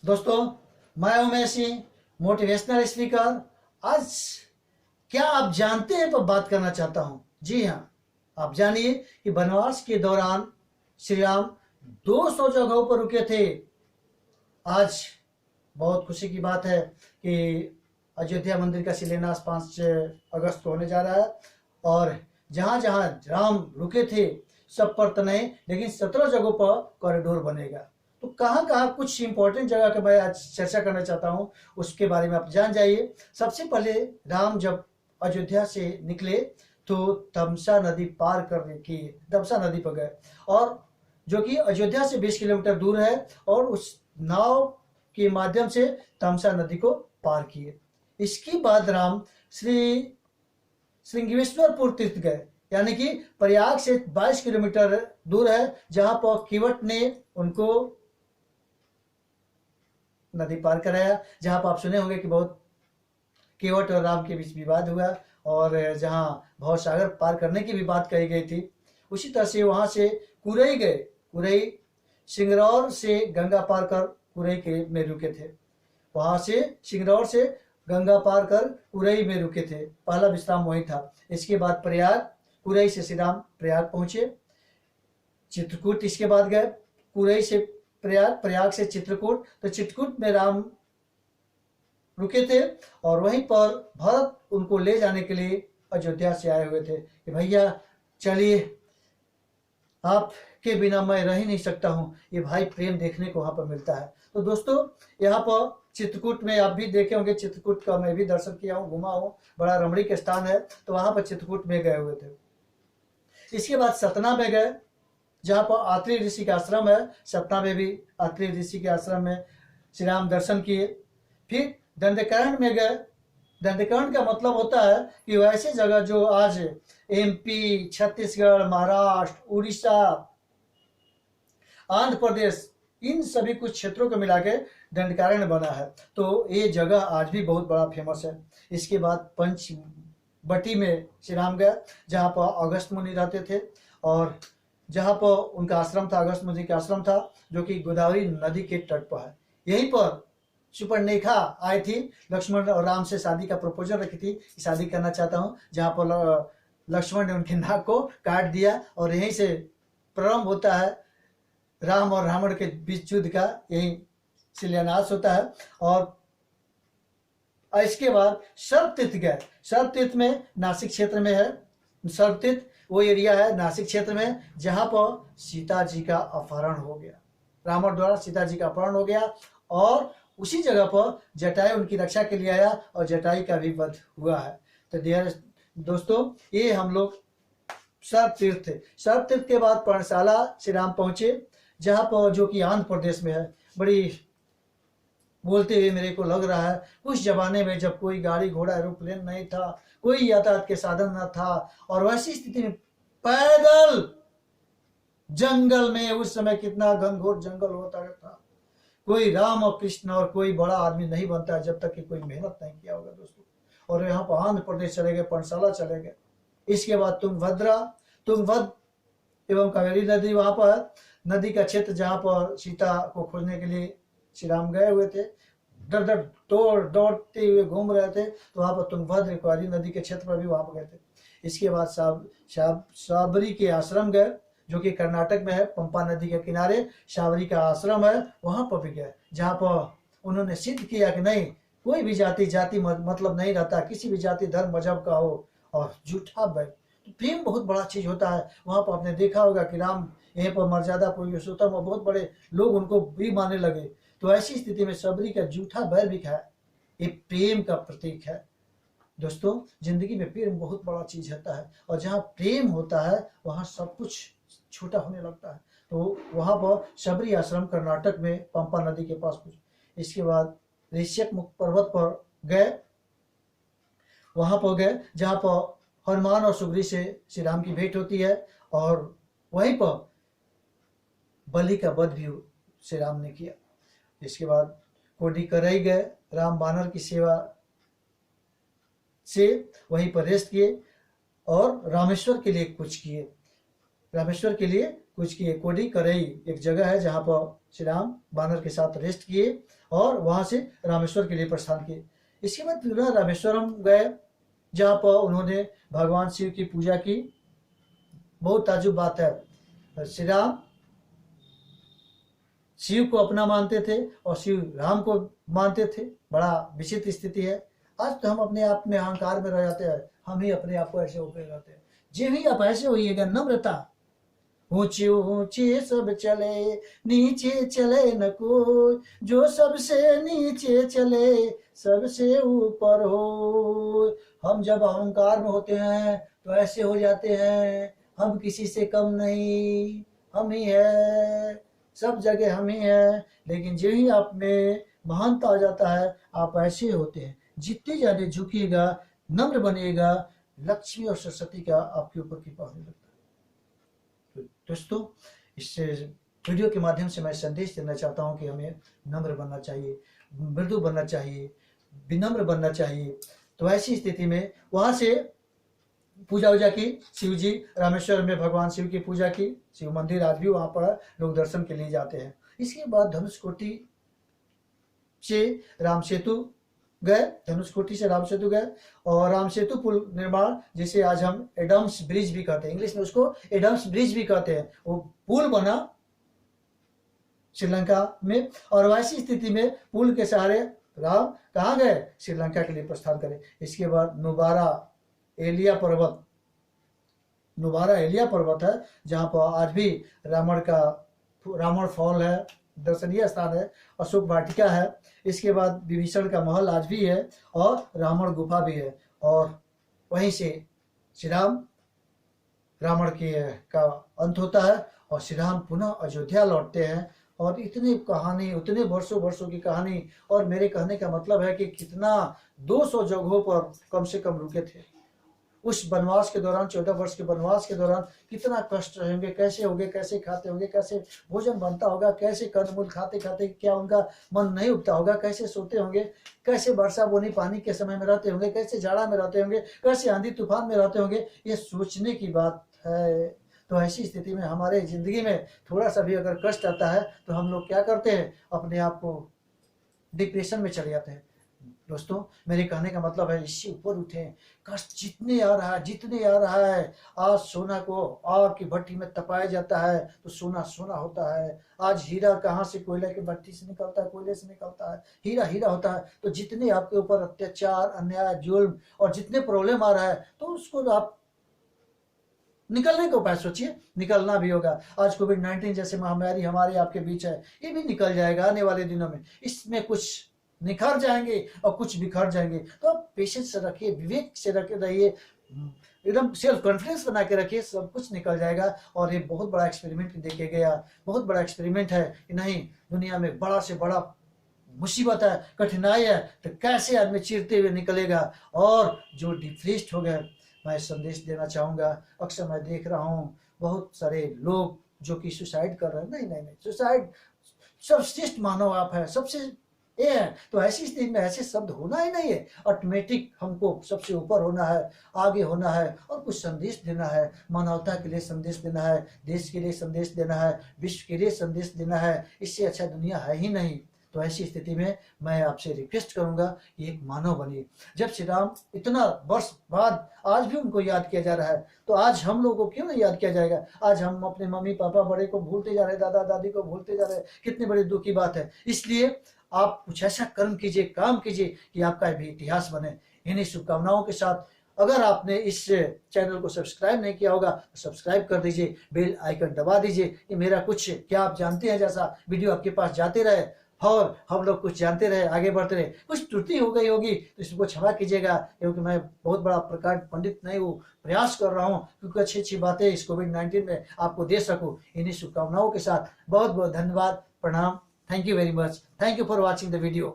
दोस्तों, मैं Umesh Singh, motivational speaker. आज क्या आप जानते हैं पर बात करना चाहता हूं। जी हाँ, आप जानिए कि वनवास के दौरान श्री राम 200 जगहों पर रुके थे। आज बहुत खुशी की बात है कि अयोध्या मंदिर का शिलान्यास 5 अगस्त को होने जा रहा है। और जहां जहां राम रुके थे सब पर तो नहीं, लेकिन 17 जगहों पर कॉरिडोर बनेगा। तो कहाँ कहाँ कुछ इंपॉर्टेंट जगह का मैं आज चर्चा करना चाहता हूँ, उसके बारे में आप जान जाइए। सबसे पहले राम जब अयोध्या से निकले तो तमसा नदी पार करने की तमसा नदी पर गए, और जो कि अयोध्या से 20 किलोमीटर दूर है, और उस नाव के माध्यम से तमसा नदी को पार किए। इसके बाद राम श्री श्रृंगेश्वरपुर तीर्थ गए, यानी कि प्रयाग से 22 किलोमीटर दूर है, जहां पर किवट ने उनको नदी पार कराया। जहां पर आप सुने होंगे कि बहुत केवट और राम के बीच विवाद हुआ, और जहां भव सागर पार करने की भी बात कही गई थी। उसी तरह से वहां से कुरई गए। कुरई सिंगरौर से गंगा पार कर कुरई के में रुके थे। वहां से सिंगरौर से गंगा पार कर कुरई में रुके थे, पहला विश्राम वही था। इसके बाद प्रयाग, कुरई से श्री राम प्रयाग पहुंचे। चित्रकूट इसके बाद गए, कुरई से प्रयाग, प्रयाग से चित्रकूट। तो चित्रकूट में राम रुके थे, और वहीं पर भरत उनको ले जाने के लिए अयोध्या से आए हुए थे कि भैया चलिए, आपके बिना मैं रह ही नहीं सकता हूँ। ये भाई प्रेम देखने को वहां पर मिलता है। तो दोस्तों, यहाँ पर चित्रकूट में आप भी देखे होंगे, चित्रकूट का मैं भी दर्शन किया हूँ, घुमा हूँ, बड़ा रमणीक स्थान है। तो वहां पर चित्रकूट में गए हुए थे। इसके बाद सतना में गए, जहाँ पर आत्रेय ऋषि का आश्रम है। सतना में भी आत्रेय ऋषि के आश्रम में श्री राम दर्शन किए। फिर दंडकर्ण में गए। दंडकर्ण का मतलब होता है कि वैसे जगह जो आज एमपी, छत्तीसगढ़, महाराष्ट्र, उड़ीसा, आंध्र प्रदेश, इन सभी कुछ क्षेत्रों को मिला के दंडकारण्य बना है। तो ये जगह आज भी बहुत बड़ा फेमस है। इसके बाद पंचवटी में श्री राम गए, जहाँ पर अगस्त मुनि रहते थे, और जहाँ पर उनका आश्रम था, अगस्त मुनि का आश्रम था, जो कि गोदावरी नदी के तट पर है। यहीं पर सुपर्णरेखा आई थी, लक्ष्मण और राम से शादी का प्रपोजल रखी थी, शादी करना चाहता हूँ। जहाँ पर लक्ष्मण ने उनके नाक को काट दिया, और यहीं से प्रारंभ होता है राम और रावण के बीच युद्ध का, यही शिलान्यास होता है। और इसके बाद सर्वतीर्थ गए। सर्वतीर्थ में नासिक क्षेत्र में है। सर्वतीर्थ वो एरिया है नासिक क्षेत्र में, जहां पर सीता जी का अपहरण हो गया। रावण द्वारा सीता जी का अपहरण हो गया, और उसी जगह पर जटायु उनकी रक्षा के लिए आया, और जटायु का भी वध हुआ है। तो डियर दोस्तों, ये हम लोग सर्वतीर्थ थे। सर्वतीर्थ के बाद पर्णशाला श्री राम पहुंचे, जहां पर, जो कि आंध्र प्रदेश में है। बड़ी बोलते हुए मेरे को लग रहा है, उस जमाने में जब कोई गाड़ी घोड़ा एरोप्लेन नहीं था, कोई यातायात के साधन न था, और वैसी स्थिति में पैदल जंगल में, उस समय कितना घनघोर जंगल होता था। कोई राम और कृष्ण और कोई बड़ा आदमी नहीं बनता है जब तक कि कोई मेहनत नहीं किया होगा दोस्तों। और यहाँ पर आंध्र प्रदेश चले गए, पर्णशाला चले गए। इसके बाद तुंगभद्रा, तुंगभद्र एवं कावेरी नदी वहां पर नदी का क्षेत्र, जहां पर सीता को खोजने के लिए श्री राम गए हुए थे, डर डर दौड़ते हुए घूम रहे थे। तो वहां पर तुंगभद्र कावेरी नदी के क्षेत्र पर भी वहां पर गए थे। इसके बाद साबरी के आश्रम गए, जो कि कर्नाटक में है, पंपा नदी के किनारे साबरी का आश्रम है। वहां पर भी गए, जहां पर उन्होंने सिद्ध किया कि नहीं, कोई भी जाति मतलब नहीं रहता, किसी भी जाति धर्म मजहब का हो, और झूठा बैठ। तो प्रेम बहुत बड़ा चीज होता है। वहां पर आपने देखा होगा कि राम यहीं पर मर्यादा पुरुषोत्तम, और बहुत बड़े लोग उनको भी मानने लगे। तो ऐसी स्थिति में सबरी का जूठा बैर भी खाया। ये प्रेम का प्रतीक है दोस्तों। जिंदगी में प्रेम बहुत बड़ा चीज होता है, और जहाँ प्रेम होता है वहाँ सब कुछ छोटा होने लगता है। तो वहां पर सबरी आश्रम कर्नाटक में पंपा नदी के पास कुछ। इसके बाद ऋष्यक मुख पर्वत पर गए, वहां पर गए जहां पर हनुमान और सुग्रीव से श्री राम की भेंट होती है, और वहीं पर बलि का वध भी श्री राम ने किया। इसके बाद कोडिकरई गए, राम बानर की सेवा से वहीं पर रेस्ट किए, और रामेश्वर के लिए कुछ किए। रामेश्वर के लिए कुछ किए। कोडी करई एक जगह है जहाँ पर श्री राम वानर के साथ रेस्ट किए और वहां से रामेश्वर के लिए प्रस्थान किए। इसके बाद पुनः रामेश्वरम गए, जहाँ पर उन्होंने भगवान शिव की पूजा की। बहुत ताजुब बात है, श्री राम शिव को अपना मानते थे और शिव राम को मानते थे। बड़ा विचित्र स्थिति है। आज तो हम अपने आप में अहंकार में रह जाते हैं, हम ही अपने आप को ऐसे होकर रहते हैं। जो भी आप ऐसे होइएगा, नम्रता, ऊंचे ऊंचे सब चले नीचे चले न कोई, जो सबसे नीचे चले सबसे ऊपर हो। हम जब अहंकार में होते हैं तो ऐसे हो जाते हैं, हम किसी से कम नहीं, हम ही है, सब जगह हम ही है। लेकिन जो ही आप में महानता आ जाता है, आप ऐसे होते हैं। जितने ज्यादा झुकिएगा, नम्र बनिएगा, लक्ष्मी और सरस्वती का आपके ऊपर कृपा होने लगता है। तो दोस्तों, इस वीडियो के माध्यम से मैं संदेश देना चाहता हूँ कि हमें नम्र बनना चाहिए, मृदु बनना चाहिए, विनम्र बनना चाहिए। तो ऐसी स्थिति में वहां से पूजा वूजा की, शिव जी रामेश्वर में भगवान शिव की पूजा की। शिव मंदिर आज भी वहां पर लोग दर्शन के लिए जाते हैं। इसके बाद धनुषकोटी से राम सेतु गए, धनुषकोटी से राम सेतु गए और राम सेतु पुल निर्माण, जिसे आज हम एडम्स ब्रिज भी कहते हैं, इंग्लिश में उसको एडम्स ब्रिज भी कहते हैं, वो पुल बना श्रीलंका में। और वैसी स्थिति में पुल के सहारे राम कहाँ गए? श्रीलंका के लिए प्रस्थान करें। इसके बाद नुबारा एलिया पर्वत है, जहाँ पर आज भी रावण फॉल है, दर्शनीय स्थान है। अशोक वाटिका है। इसके बाद विभीषण का महल आज भी है और रावण गुफा भी है। और वहीं से श्री राम रावण का अंत होता है और श्री राम पुनः अयोध्या लौटते हैं। और इतनी कहानी, उतने वर्षों की कहानी, और मेरे कहने का मतलब है कि कितना 200 जगहों पर कम से कम रुके थे उस वनवास के दौरान। 14 वर्ष के वनवास के दौरान कितना कष्ट रहेंगे, कैसे होंगे, कैसे खाते होंगे, कैसे भोजन बनता होगा, कैसे कंदमूल खाते खाते क्या उनका मन नहीं उगता होगा, कैसे सोते होंगे, कैसे वर्षा बोनी पानी के समय में रहते होंगे, कैसे जाड़ा में रहते होंगे, कैसे आंधी तूफान में रहते होंगे। ये सोचने की बात है। तो ऐसी स्थिति में हमारे जिंदगी में थोड़ा सा भी अगर कष्ट आता है तो हम लोग क्या करते हैं? अपने आप को डिप्रेशन में चले जाते हैं। दोस्तों, मेरे कहने का मतलब है, इससे ऊपर उठें। कष्ट जितने आ रहा है, आज सोना को आग की भट्टी में तपाया जाता है तो सोना सोना होता है। आज हीरा कहाँ से? कोयले की भट्टी से निकलता है, कोयले से निकलता है, हीरा हीरा होता है। तो जितने आपके ऊपर अत्याचार, अन्याय, जुल्म और जितने प्रॉब्लम आ रहा है, तो उसको आप निकलने का उपाय सोचिए। निकलना भी होगा। आज कोविड-19 जैसे महामारी हमारे आपके बीच है, ये भी निकल जाएगा आने वाले दिनों में। इसमें कुछ निखर जाएंगे और कुछ बिखर जाएंगे। तो आप पेशेंस से रखिए, विवेक से रहिए, एकदम सेल्फ कॉन्फिडेंस बना के रखिए, सब कुछ निकल जाएगा। और ये बहुत बड़ा एक्सपेरिमेंट देखे गया, बहुत बड़ा एक्सपेरिमेंट है कि नहीं, दुनिया में बड़ा से बड़ा मुसीबत है, कठिनाई है, तो कैसे आदमी चीरते हुए निकलेगा। और जो डिप्रेस्ड हो गए, मैं संदेश देना चाहूँगा। अक्सर मैं देख रहा हूँ बहुत सारे लोग जो कि सुसाइड कर रहे हैं। नहीं, सुसाइड सर्वश्रेष्ठ मानव आप है, सबसे ये है। तो ऐसी स्थिति में ऐसे शब्द होना ही नहीं है। ऑटोमेटिक हमको सबसे ऊपर होना है, आगे होना है और कुछ संदेश देना है। मानवता के लिए संदेश देना है, देश के लिए संदेश देना है, विश्व के लिए संदेश देना है। इससे अच्छा दुनिया है ही नहीं। तो ऐसी स्थिति में मैं आपसे रिक्वेस्ट करूंगा कि एक मानव बनिए। जब श्री राम इतना वर्ष बाद आज भी उनको याद किया जा रहा है, तो आज हम लोगों को क्यों नहीं याद किया जाएगा? आज हम अपने मम्मी पापा बड़े को भूलते जा रहे हैं, दादा दादी को भूलते जा रहे हैं। कितनी बड़ी दुख की बात है। इसलिए आप कुछ ऐसा कर्म कीजिए, काम कीजिए कि आपका भी इतिहास बने। इन्हीं शुभकामनाओं के साथ, अगर आपने इस चैनल को सब्सक्राइब नहीं किया होगा तो सब्सक्राइब कर दीजिए, बेल आइकन दबा दीजिए कि मेरा कुछ क्या आप जानते हैं जैसा वीडियो आपके पास जाते रहे और हम लोग कुछ जानते रहे, आगे बढ़ते रहे। कुछ त्रुटि हो गई होगी तो इसको क्षमा कीजिएगा, क्योंकि मैं बहुत बड़ा प्रकांड पंडित नहीं हूँ। प्रयास कर रहा हूँ क्योंकि अच्छी बातें इस कोविड-19 में आपको दे सकूँ। इन्हीं शुभकामनाओं के साथ बहुत बहुत धन्यवाद, प्रणाम। Thank you very much. Thank you for watching the video.